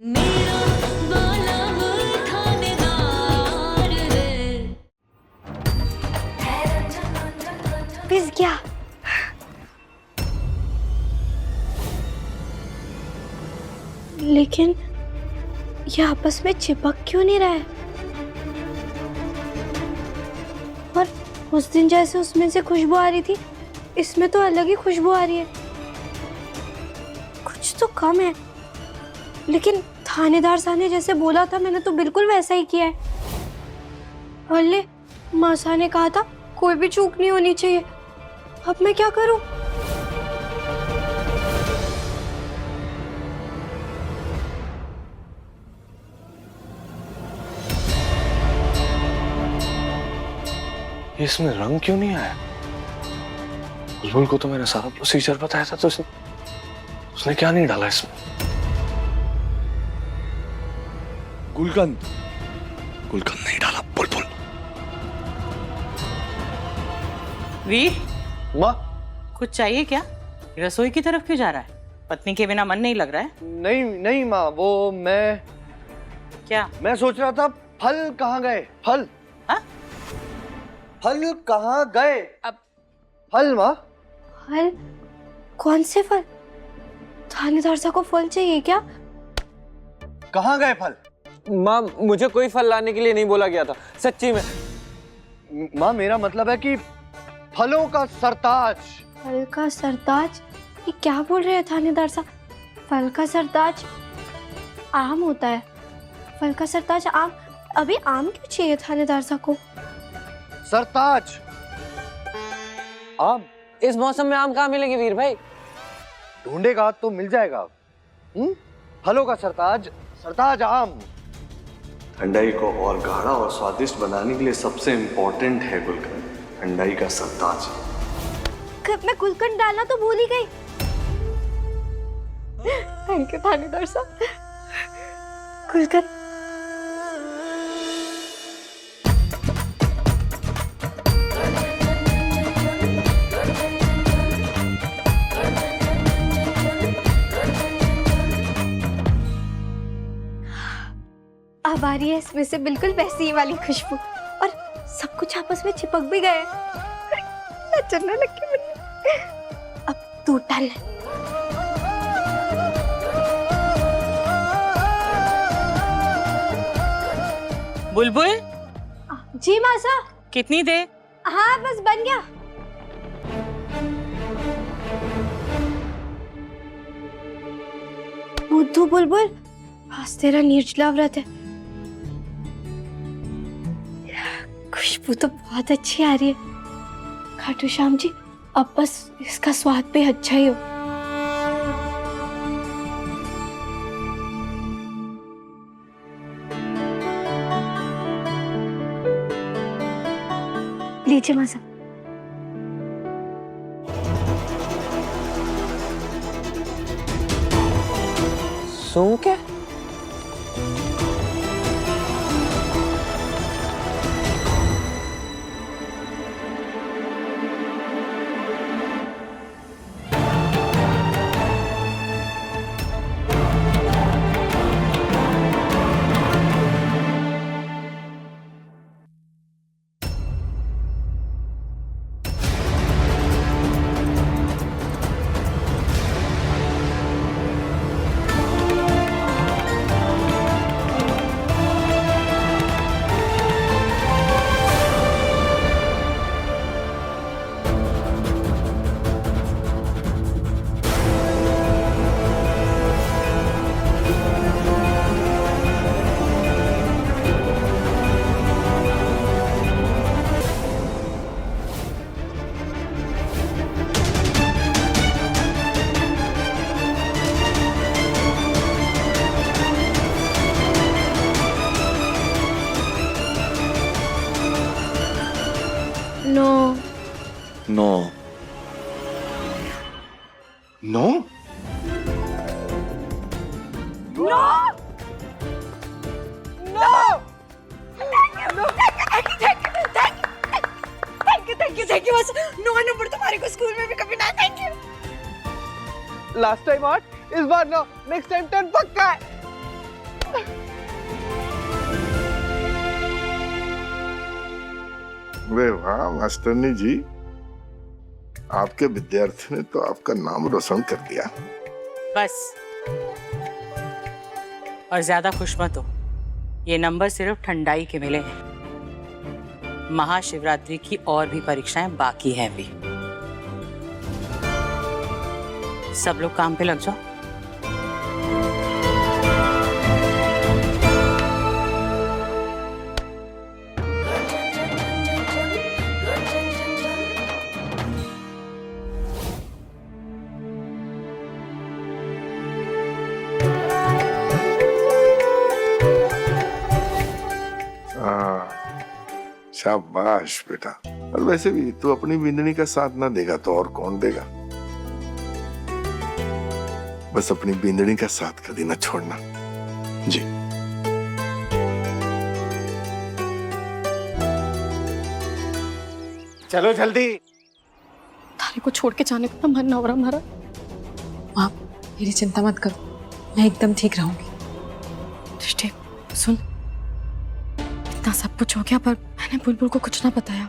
मेरा वाला वो थानेदार है। पिस गया। लेकिन ये आपस में चिपक क्यों नहीं रहा है? और उस दिन जैसे उसमें से खुशबू आ रही थी, इसमें तो अलग ही खुशबू आ रही है। कुछ तो कम है। लेकिन थानेदार साहब ने जैसे बोला था, मैंने तो बिल्कुल वैसा ही किया है। और ले, मासा ने कहा था कोई भी चूक नहीं होनी चाहिए। अब मैं क्या करूं? इसमें रंग क्यों नहीं आया? बुलबुल को तो मैंने सारा प्रोसीजर बताया था, तो उसने क्या नहीं डाला इसमें? गुलकंद नहीं डाला बुलबुल। वीर, माँ, कुछ चाहिए क्या? रसोई की तरफ क्यों जा रहा है? पत्नी के बिना मन नहीं लग रहा है? नहीं नहीं माँ, वो क्या? मैं सोच रहा था फल कहाँ गए? फल? हाँ? फल कहाँ गए? अब फल माँ? फल? कौन से फल? थानेदार साहब को फल चाहिए क्या? कहाँ गए फल? माँ, मुझे कोई फल लाने के लिए नहीं बोला गया था, सच्ची में। माँ, मेरा मतलब है कि फलों का सरताज। फल का सरताज? ये क्या बोल रहे हैं थानेदार साहब? फल का सरताज आम होता है। फल का सरताज आम? अभी आम क्यों चाहिए थानेदार साहब को? सरताज आम? इस मौसम में आम कहाँ मिलेंगे वीर भाई? ढूंढेगा तो मिल जाएगा। फलों का सरताज, सरताज आम। ठंडाई को और गाढ़ा और स्वादिष्ट बनाने के लिए सबसे इम्पोर्टेंट है गुलकंद, ठंडाई का सरताज। मैं गुलकंद डालना तो भूल ही गई। थैंक यू थानेदार साहब। गुलकंद। अब आ रही है इसमें से बिल्कुल वैसी ही वाली खुशबू, और सब कुछ आपस में चिपक भी गए। चलने लगी मुझे। अब दूध डालना। बुलबुल, जी मासा। कितनी देर? हाँ, बस बन गया। बुद्धू बुलबुल, आज तेरा निर्जला व्रत है। खुशबू तो बहुत अच्छी आ रही है। खाटू श्याम जी, अब बस इसका स्वाद भी अच्छा ही हो। लीजिए मासा। सूंघ के? No. No. No? Thank you बस। 9 नंबर तुम्हारे को स्कूल में भी कभी ना। Thank you. लास्ट टाइम 8, इस बार 9, नेक्स्ट टाइम 10 पक्का है। अरे वाह मास्टरनी जी, आपके विद्यार्थी ने तो आपका नाम रोशन कर दिया। बस, और ज्यादा खुश मत हो, ये नंबर सिर्फ ठंडाई के मिले हैं। महाशिवरात्रि की और भी परीक्षाएं बाकी हैं अभी। सब लोग काम पे लग जाओ। शाबाश बेटा। और वैसे भी तू अपनी बिंदनी का साथ ना देगा तो और कौन देगा। बस अपनी बिंदनी का साथ कभी ना छोड़ना। जी चलो जल्दी। थाने को छोड़ के जाने का मन ना हो रहा हमारा। माँ, मेरी चिंता मत करो, मैं एकदम ठीक रहूंगी। दृष्टि, सुन, इतना सब कुछ हो गया पर मैंने बुलबुल को कुछ ना बताया।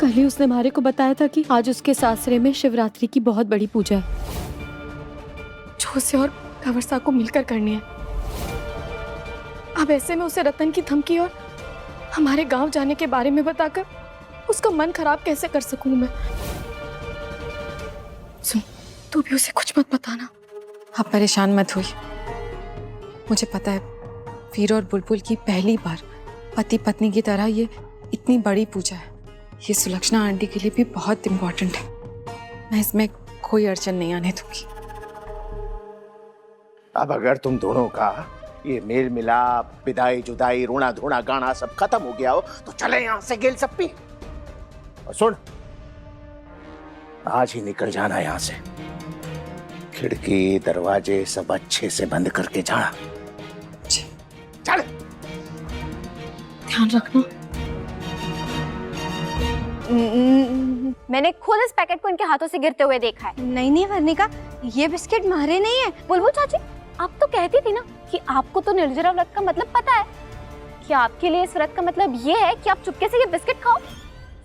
कल ही उसने मारे को बताया था कि आज उसके सासरे में शिवरात्रि की बहुत बड़ी पूजा है, जो उसे और कंवरसा को मिलकर करनी है। अब ऐसे में उसे रतन की धमकी और हमारे गांव जाने के बारे में बताकर उसका मन खराब कैसे कर सकूं मैं। सुन, तू भी उसे कुछ मत बताना। आप परेशान मत होइए, मुझे पता है वीर और बुलबुल की पहली बार पति पत्नी की तरह ये इतनी बड़ी पूजा है। ये सुलक्षणा आंटी के लिए भी बहुत इम्पोर्टेंट है। मैं इसमें कोई अड़चन नहीं आने दूंगी। अब अगर तुम दोनों का ये मेल मिलाप, विदाई जुदाई, रोना धोना गाना सब खत्म हो गया हो तो चले यहाँ से गेल सप्पी। और सुन, आज ही निकल जाना यहाँ से। खिड़की दरवाजे सब अच्छे से बंद करके जाना। चल। ध्यान रखना। मैंने खुद इस पैकेट को इनके हाथों से गिरते हुए देखा है। नहीं वर्णिका, ये बिस्किट मारे नहीं है। बुलबुल चाची, आप तो कहती थी ना कि आपको तो निर्जला व्रत का मतलब पता है। कि आपके लिए इस व्रत का मतलब ये है कि आप चुपके से ये बिस्किट खाओ।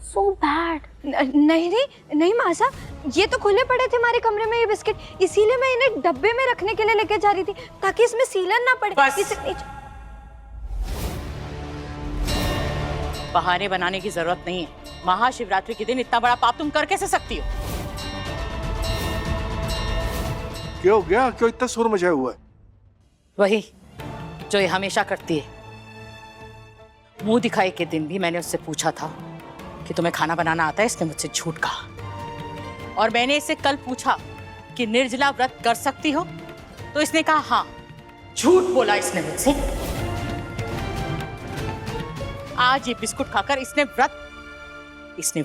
So bad। नहीं मासा, ये तो खुले पड़े थे हमारे कमरे में ये बिस्किट, इसीलिए मैं इन्हें डब्बे में रखने के लिए लेके जा रही थी ताकि इसमें सीलन ना पड़े। बस। बहाने बनाने की जरूरत नहीं है। महाशिवरात्रि के दिन इतना बड़ा पाप तुम कर कैसे सकती हो? क्या हो गया? क्यों इतना शोर मचाया हुआ है? वही जो ये हमेशा करती है। मुंह दिखाई के दिन भी मैंने उससे पूछा था कि तुम्हें खाना बनाना आता है, इसने मुझसे झूठ कहा। और मैंने इससे कल पूछा कि निर्जला व्रत कर सकती हो, तो इसने कहा हाँ। झूठ बोला इसने मुझसे। आज ये बिस्कुट खाकर इसने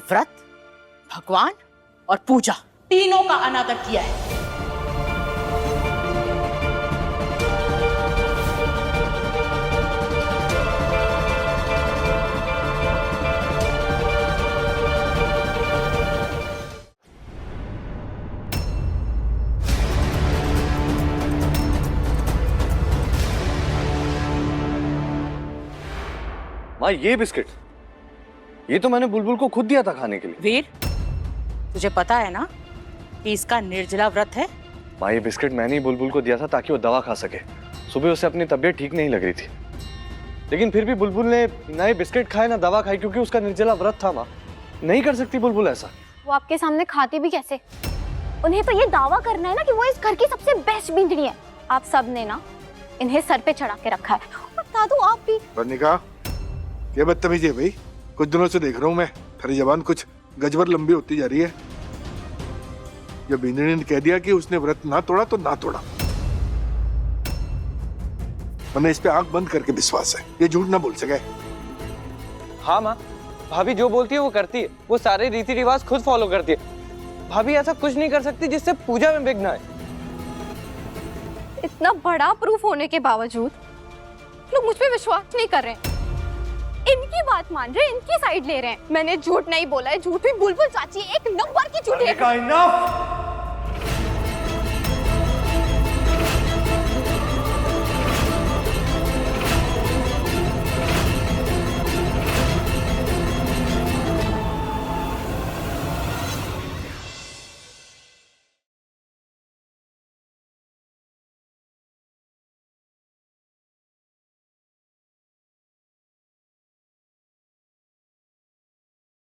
व्रत, भगवान और पूजा तीनों का अनादर किया है। माँ, ये बिस्किट, ये तो मैंने बुलबुल को खुद दिया था खाने के लिए। वीर, तुझे पता है ना कि इसका निर्जला व्रत है? माँ, ये बिस्किट मैंने ही बुलबुल को दिया था ताकि वो दवा खा सके। सुबह उसे अपनी तबीयत ठीक नहीं लग रही थी, लेकिन फिर भी बुलबुल ने ना ये बिस्किट खाए ना दवा खाई, क्योंकि उसका निर्जला व्रत था। माँ, नहीं कर सकती बुलबुल ऐसा। वो आपके सामने खाती भी कैसे? उन्हें तो ये दावा करना है ना कि वो इस घर की सबसे बेस्ट बिंदनी है। आप सब ने ना इन्हें सर पे चढ़ा के रखा है। और दादू आप भी। वर्णिका, ये बदतमीजी है भाई। कुछ दिनों से देख रहा हूँ मैं, तेरी जबान कुछ गजबर लंबी होती जा रही है। जब बिंदनी ने कह दिया कि उसने व्रत ना तोड़ा तो ना तोड़ा। मैंने इस पे आंख बंद करके विश्वास है, ये झूठ ना बोल सके। हाँ माँ, भाभी जो बोलती है वो करती है। वो सारे रीति रिवाज खुद फॉलो करती है। भाभी ऐसा कुछ नहीं कर सकती जिससे पूजा में विघ्न आए। इतना बड़ा प्रूफ होने के बावजूद लोग मुझ पे विश्वास नहीं कर रहे हैं। इनकी बात मान रहे हैं, इनकी साइड ले रहे हैं। मैंने झूठ नहीं बोला है, झूठ भी बुलबुल चाची एक नंबर की झूठी है। इनफ।